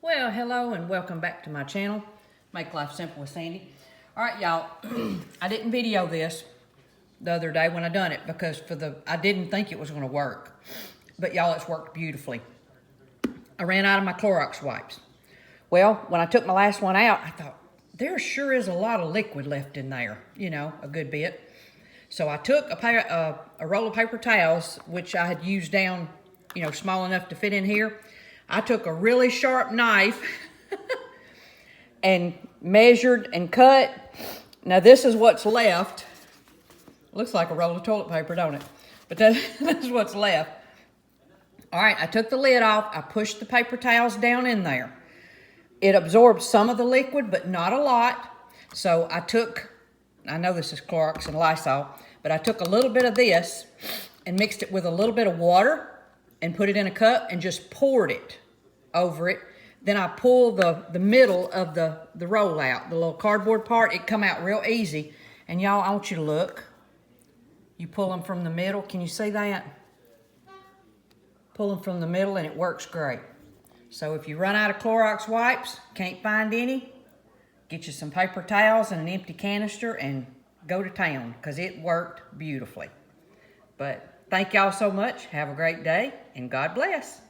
Well, hello and welcome back to my channel, Make Life Simple with Sandy. All right, y'all, I didn't video this the other day when I done it because I didn't think it was gonna work. But y'all, it's worked beautifully. I ran out of my Clorox wipes. Well, when I took my last one out, I thought, there sure is a lot of liquid left in there, you know, a good bit. So I took a roll of paper towels, which I had used down, you know, small enough to fit in here. I took a really sharp knife and measured and cut. Now this is what's left. Looks like a roll of toilet paper, don't it? But that's what's left. All right, I took the lid off. I pushed the paper towels down in there. It absorbed some of the liquid, but not a lot. So I know this is Clorox and Lysol, but I took a little bit of this and mixed it with a little bit of water and put it in a cup and just poured it over it. Then I pulled the middle of the roll out, the little cardboard part. It come out real easy. And y'all, I want you to look. You pull them from the middle. Can you see that? Pull them from the middle and it works great. So if you run out of Clorox wipes, can't find any, get you some paper towels and an empty canister and go to town because it worked beautifully. But thank y'all so much. Have a great day and God bless.